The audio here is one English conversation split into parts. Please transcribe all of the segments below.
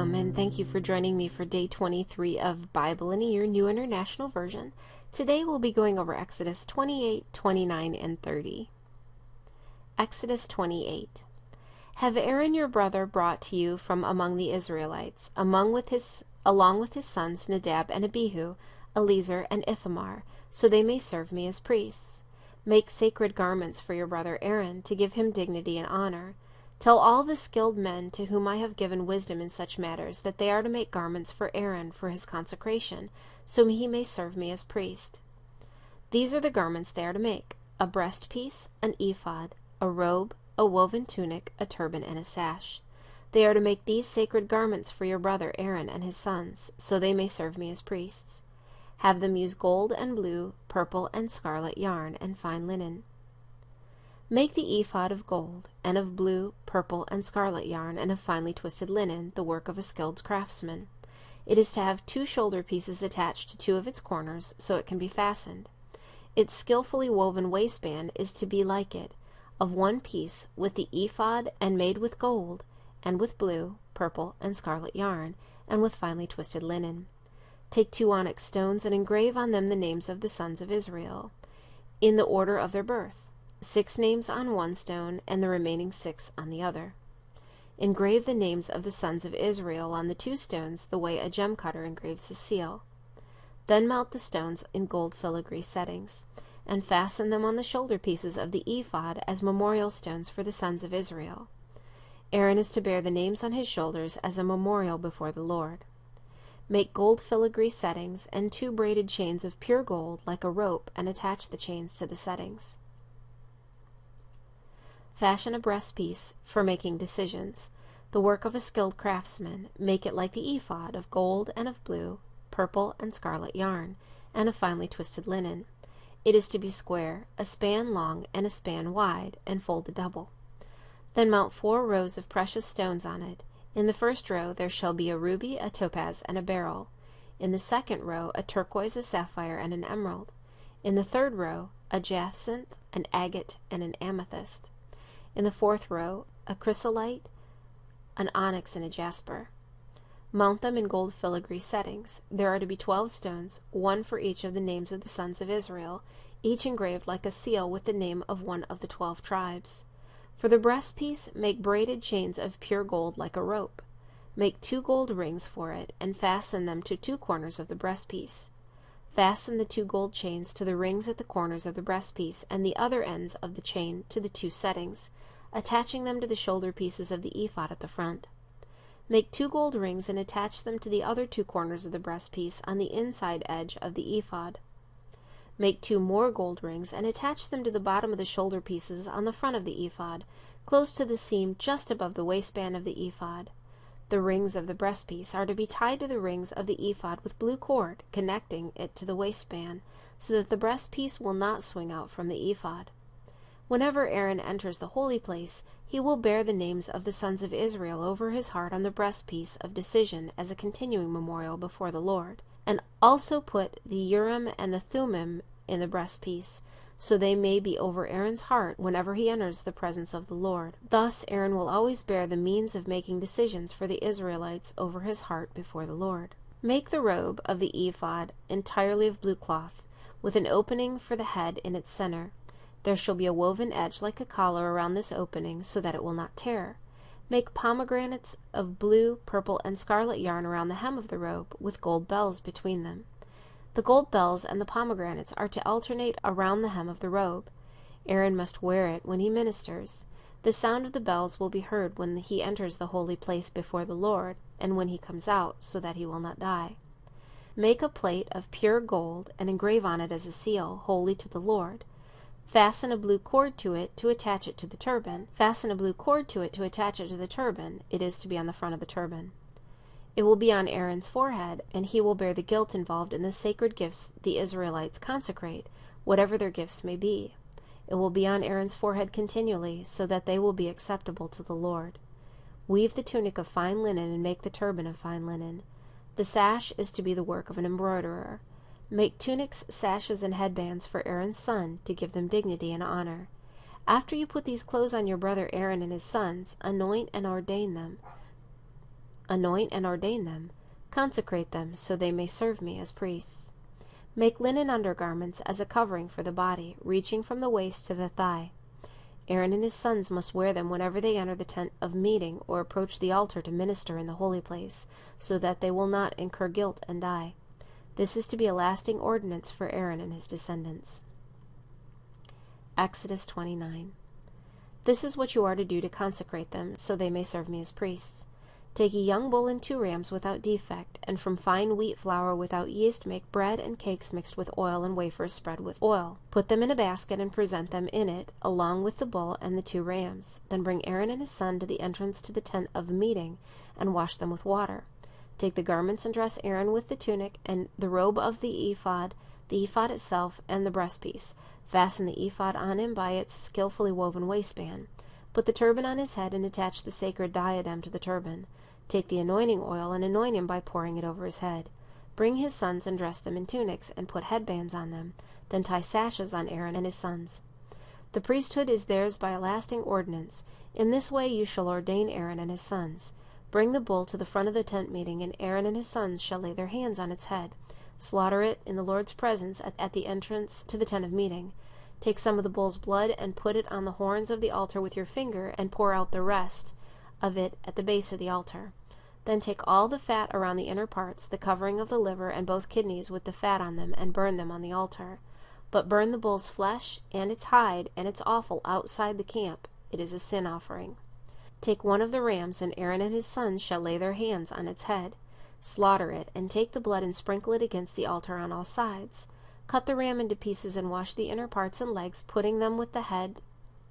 Welcome, and thank you for joining me for day 23 of Bible in a Year, New International Version. Today we'll be going over Exodus 28, 29, and 30. Exodus 28. Have Aaron your brother brought to you from among the Israelites, along with his sons Nadab and Abihu, Eleazar and Ithamar, so they may serve me as priests. Make sacred garments for your brother Aaron, to give him dignity and honor. Tell all the skilled men to whom I have given wisdom in such matters that they are to make garments for Aaron for his consecration, so he may serve me as priest. These are the garments they are to make: a breastpiece, an ephod, a robe, a woven tunic, a turban, and a sash. They are to make these sacred garments for your brother Aaron and his sons, so they may serve me as priests. Have them use gold and blue, purple and scarlet yarn, and fine linen. Make the ephod of gold, and of blue, purple, and scarlet yarn, and of finely twisted linen, the work of a skilled craftsman. It is to have 2 shoulder pieces attached to 2 of its corners, so it can be fastened. Its skillfully woven waistband is to be like it, of 1 piece with the ephod, and made with gold, and with blue, purple, and scarlet yarn, and with finely twisted linen. Take 2 onyx stones, and engrave on them the names of the sons of Israel, in the order of their birth. 6 names on 1 stone, and the remaining 6 on the other. Engrave the names of the sons of Israel on the 2 stones the way a gem cutter engraves a seal. Then mount the stones in gold filigree settings, and fasten them on the shoulder pieces of the ephod as memorial stones for the sons of Israel. Aaron is to bear the names on his shoulders as a memorial before the Lord. Make gold filigree settings and 2 braided chains of pure gold like a rope, and attach the chains to the settings. Fashion a breastpiece for making decisions, the work of a skilled craftsman. Make it like the ephod, of gold and of blue, purple and scarlet yarn, and of finely twisted linen. It is to be square, a span long and a span wide, and folded double. Then mount 4 rows of precious stones on it. In the first row there shall be a ruby, a topaz, and a beryl. In the second row a turquoise, a sapphire, and an emerald. In the third row a jacinth, an agate, and an amethyst. In the 4th row, a chrysolite, an onyx, and a jasper. Mount them in gold filigree settings. There are to be 12 stones, 1 for each of the names of the sons of Israel, each engraved like a seal with the name of one of the 12 tribes. For the breastpiece, make braided chains of pure gold like a rope. Make 2 gold rings for it, and fasten them to 2 corners of the breastpiece. Fasten the 2 gold chains to the rings at the corners of the breastpiece, and the other ends of the chain to the 2 settings, attaching them to the shoulder pieces of the ephod at the front. Make 2 gold rings and attach them to the other 2 corners of the breastpiece on the inside edge of the ephod. Make 2 more gold rings and attach them to the bottom of the shoulder pieces on the front of the ephod, close to the seam just above the waistband of the ephod. The rings of the breastpiece are to be tied to the rings of the ephod with blue cord, connecting it to the waistband, so that the breastpiece will not swing out from the ephod. Whenever Aaron enters the holy place, he will bear the names of the sons of Israel over his heart on the breastpiece of decision as a continuing memorial before the Lord, and also put the Urim and the Thummim in the breastpiece, so they may be over Aaron's heart whenever he enters the presence of the Lord. Thus Aaron will always bear the means of making decisions for the Israelites over his heart before the Lord. Make the robe of the ephod entirely of blue cloth, with an opening for the head in its center. There shall be a woven edge like a collar around this opening, so that it will not tear. Make pomegranates of blue, purple, and scarlet yarn around the hem of the robe, with gold bells between them. The gold bells and the pomegranates are to alternate around the hem of the robe. Aaron must wear it when he ministers. The sound of the bells will be heard when he enters the holy place before the Lord, and when he comes out, so that he will not die. Make a plate of pure gold, and engrave on it as a seal, holy to the Lord. Fasten a blue cord to it to attach it to the turban. It is to be on the front of the turban. It will be on Aaron's forehead, and he will bear the guilt involved in the sacred gifts the Israelites consecrate, whatever their gifts may be. It will be on Aaron's forehead continually, so that they will be acceptable to the Lord. Weave the tunic of fine linen and make the turban of fine linen. The sash is to be the work of an embroiderer. Make tunics, sashes, and headbands for Aaron's son, to give them dignity and honor. After you put these clothes on your brother Aaron and his sons, anoint and ordain them. Anoint and ordain them. Consecrate them, so they may serve me as priests. Make linen undergarments as a covering for the body, reaching from the waist to the thigh. Aaron and his sons must wear them whenever they enter the tent of meeting or approach the altar to minister in the holy place, so that they will not incur guilt and die. This is to be a lasting ordinance for Aaron and his descendants. Exodus 29. This is what you are to do to consecrate them, so they may serve me as priests. Take a young bull and 2 rams without defect, and from fine wheat flour without yeast make bread and cakes mixed with oil and wafers spread with oil. Put them in a basket and present them in it, along with the bull and the 2 rams. Then bring Aaron and his son to the entrance to the tent of meeting, and wash them with water. Take the garments and dress Aaron with the tunic and the robe of the ephod itself, and the breastpiece. Fasten the ephod on him by its skillfully woven waistband. Put the turban on his head and attach the sacred diadem to the turban. Take the anointing oil and anoint him by pouring it over his head. Bring his sons and dress them in tunics, and put headbands on them. Then tie sashes on Aaron and his sons. The priesthood is theirs by a lasting ordinance. In this way you shall ordain Aaron and his sons. Bring the bull to the front of the tent meeting, and Aaron and his sons shall lay their hands on its head. Slaughter it in the Lord's presence at the entrance to the tent of meeting. Take some of the bull's blood and put it on the horns of the altar with your finger, and pour out the rest of it at the base of the altar. Then take all the fat around the inner parts, the covering of the liver and both kidneys with the fat on them, and burn them on the altar. But burn the bull's flesh and its hide and its offal outside the camp. It is a sin offering. Take one of the rams, and Aaron and his sons shall lay their hands on its head. Slaughter it, and take the blood and sprinkle it against the altar on all sides. Cut the ram into pieces and wash the inner parts and legs, putting them with the head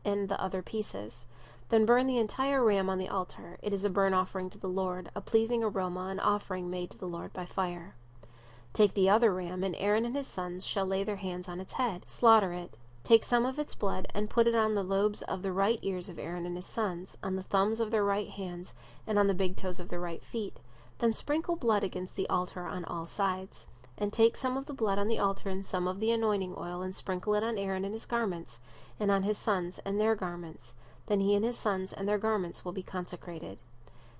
and the other pieces. Then burn the entire ram on the altar. It is a burnt offering to the Lord, a pleasing aroma, an offering made to the Lord by fire. Take the other ram, and Aaron and his sons shall lay their hands on its head. Slaughter it. Take some of its blood, and put it on the lobes of the right ears of Aaron and his sons, on the thumbs of their right hands, and on the big toes of their right feet. Then sprinkle blood against the altar on all sides. And take some of the blood on the altar and some of the anointing oil, and sprinkle it on Aaron and his garments, and on his sons and their garments. Then he and his sons and their garments will be consecrated.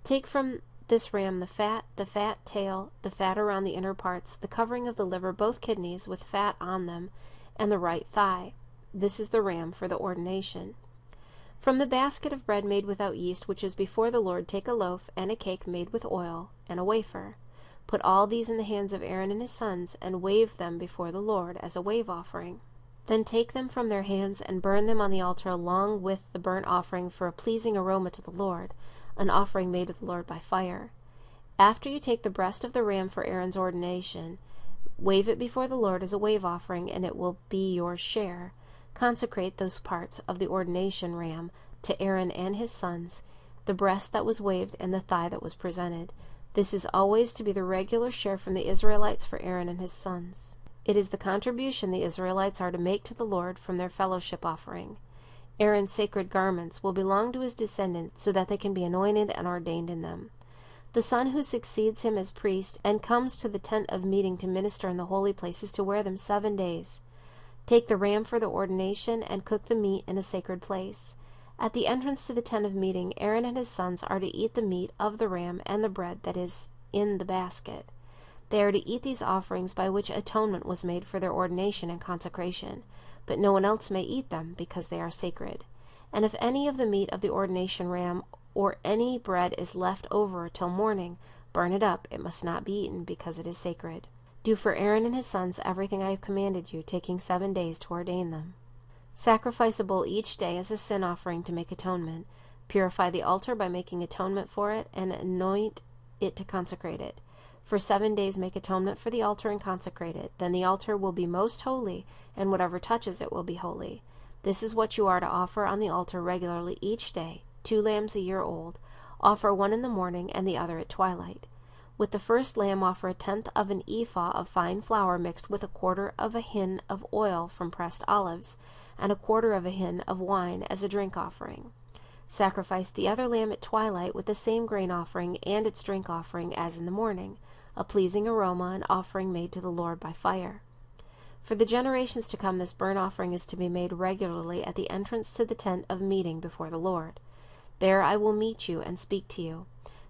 Take from this ram the fat tail, the fat around the inner parts, the covering of the liver, both kidneys with fat on them, and the right thigh. This is the ram for the ordination. From the basket of bread made without yeast, which is before the Lord, take a loaf and a cake made with oil, and a wafer. Put all these in the hands of Aaron and his sons, and wave them before the Lord as a wave offering. Then take them from their hands and burn them on the altar along with the burnt offering for a pleasing aroma to the Lord, an offering made to the Lord by fire. After you take the breast of the ram for Aaron's ordination, wave it before the Lord as a wave offering, and it will be your share. Consecrate those parts of the ordination ram to Aaron and his sons, the breast that was waved and the thigh that was presented. This is always to be the regular share from the Israelites for Aaron and his sons. It is the contribution the Israelites are to make to the Lord from their fellowship offering. Aaron's sacred garments will belong to his descendants, so that they can be anointed and ordained in them. The son who succeeds him as priest and comes to the tent of meeting to minister in the holy place is to wear them 7 days. Take the ram for the ordination and cook the meat in a sacred place. At the entrance to the tent of meeting, Aaron and his sons are to eat the meat of the ram and the bread that is in the basket. They are to eat these offerings by which atonement was made for their ordination and consecration, but no one else may eat them because they are sacred. And if any of the meat of the ordination ram or any bread is left over till morning, burn it up. It must not be eaten because it is sacred. Do for Aaron and his sons everything I have commanded you, taking 7 days to ordain them. Sacrifice a bull each day as a sin offering to make atonement. Purify the altar by making atonement for it, and anoint it to consecrate it. For 7 days make atonement for the altar and consecrate it. Then the altar will be most holy, and whatever touches it will be holy. This is what you are to offer on the altar regularly each day, 2 lambs a year old. Offer one in the morning and the other at twilight. With the first lamb offer a 1/10 of an ephah of fine flour mixed with 1/4 of a hin of oil from pressed olives, and 1/4 of a hin of wine as a drink offering. Sacrifice the other lamb at twilight with the same grain offering and its drink offering as in the morning, a pleasing aroma, an offering made to the Lord by fire. For the generations to come, this burnt offering is to be made regularly at the entrance to the tent of meeting before the Lord. There I will meet you and speak to you.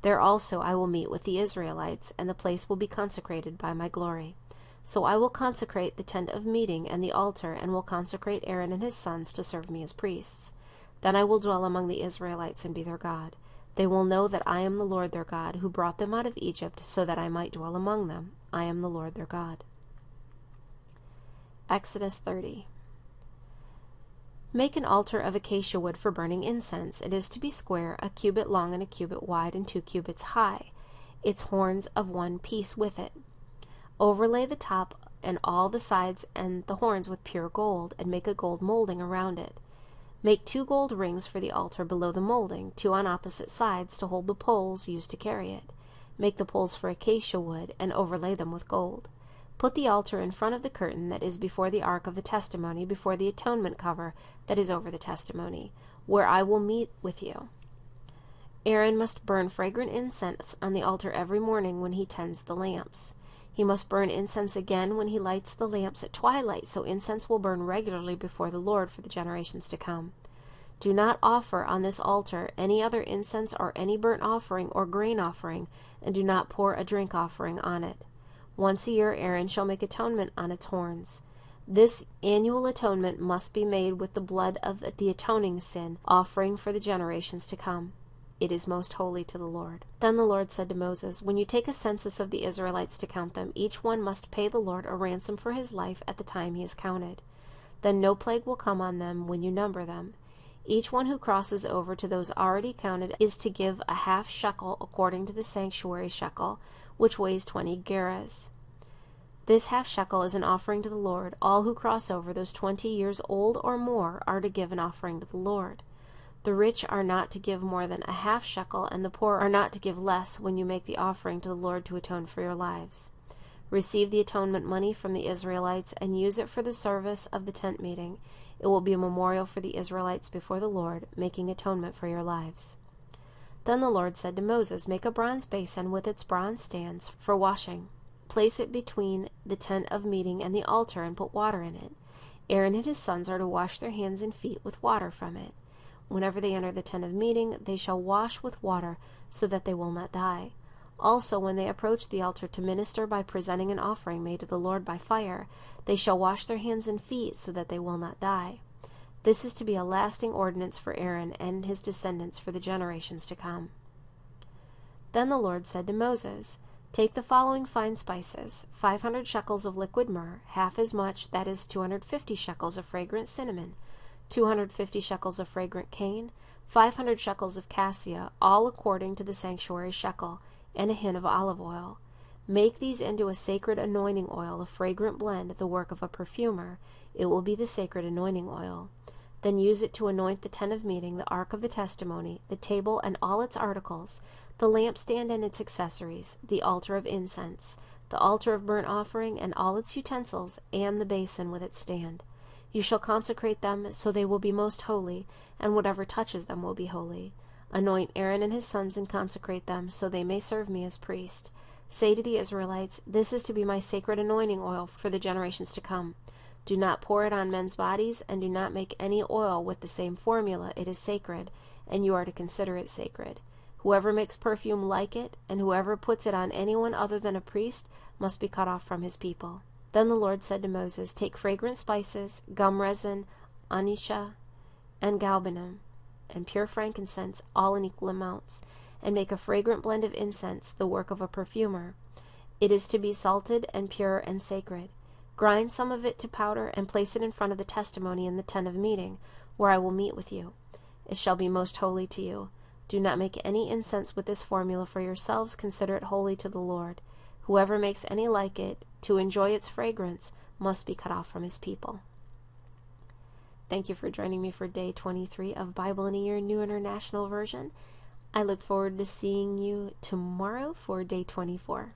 There also I will meet with the Israelites, and the place will be consecrated by my glory. So I will consecrate the tent of meeting and the altar, and will consecrate Aaron and his sons to serve me as priests. Then I will dwell among the Israelites and be their God. They will know that I am the Lord their God, who brought them out of Egypt, so that I might dwell among them. I am the Lord their God. Exodus 30. Make an altar of acacia wood for burning incense. It is to be square, a cubit long and a cubit wide, and 2 cubits high, its horns of 1 piece with it. Overlay the top and all the sides and the horns with pure gold, and make a gold molding around it. Make 2 gold rings for the altar below the molding, 2 on opposite sides to hold the poles used to carry it. Make the poles for acacia wood, and overlay them with gold. Put the altar in front of the curtain that is before the ark of the testimony, before the atonement cover that is over the testimony, where I will meet with you. Aaron must burn fragrant incense on the altar every morning when he tends the lamps. He must burn incense again when he lights the lamps at twilight, so incense will burn regularly before the Lord for the generations to come. Do not offer on this altar any other incense or any burnt offering or grain offering, and do not pour a drink offering on it. Once a year Aaron shall make atonement on its horns. This annual atonement must be made with the blood of the atoning sin offering for the generations to come. It is most holy to the Lord. Then the Lord said to Moses, when you take a census of the Israelites to count them, each one must pay the Lord a ransom for his life at the time he is counted. Then no plague will come on them when you number them. Each one who crosses over to those already counted is to give a half shekel according to the sanctuary shekel, which weighs 20 gerahs. This half shekel is an offering to the Lord. All who cross over, those 20 years old or more, are to give an offering to the Lord. The rich are not to give more than a half shekel, and the poor are not to give less when you make the offering to the Lord to atone for your lives. Receive the atonement money from the Israelites and use it for the service of the tent meeting. It will be a memorial for the Israelites before the Lord, making atonement for your lives. Then the Lord said to Moses, make a bronze basin with its bronze stands for washing. Place it between the tent of meeting and the altar, and put water in it. Aaron and his sons are to wash their hands and feet with water from it. Whenever they enter the tent of meeting, they shall wash with water, so that they will not die. Also, when they approach the altar to minister by presenting an offering made to the Lord by fire, they shall wash their hands and feet, so that they will not die. This is to be a lasting ordinance for Aaron and his descendants for the generations to come. Then the Lord said to Moses, take the following fine spices, 500 shekels of liquid myrrh, half as much, that is 250 shekels of fragrant cinnamon, 250 shekels of fragrant cane, 500 shekels of cassia, all according to the sanctuary shekel, and a hin of olive oil. Make these into a sacred anointing oil, a fragrant blend, the work of a perfumer. It will be the sacred anointing oil. Then use it to anoint the tent of meeting, the ark of the testimony, the table and all its articles, the lampstand and its accessories, the altar of incense, the altar of burnt offering and all its utensils, and the basin with its stand. You shall consecrate them, so they will be most holy, and whatever touches them will be holy. Anoint Aaron and his sons and consecrate them, so they may serve me as priest. Say to the Israelites, this is to be my sacred anointing oil for the generations to come. Do not pour it on men's bodies, and do not make any oil with the same formula. It is sacred, and you are to consider it sacred. Whoever makes perfume like it, and whoever puts it on anyone other than a priest, must be cut off from his people. Then the Lord said to Moses, take fragrant spices, gum resin, onycha, and galbanum, and pure frankincense, all in equal amounts, and make a fragrant blend of incense, the work of a perfumer. It is to be salted and pure and sacred. Grind some of it to powder, and place it in front of the testimony in the tent of meeting, where I will meet with you. It shall be most holy to you. Do not make any incense with this formula for yourselves. Consider it holy to the Lord. Whoever makes any like it, to enjoy its fragrance, must be cut off from his people. Thank you for joining me for Day 23 of Bible in a Year, New International Version. I look forward to seeing you tomorrow for Day 24.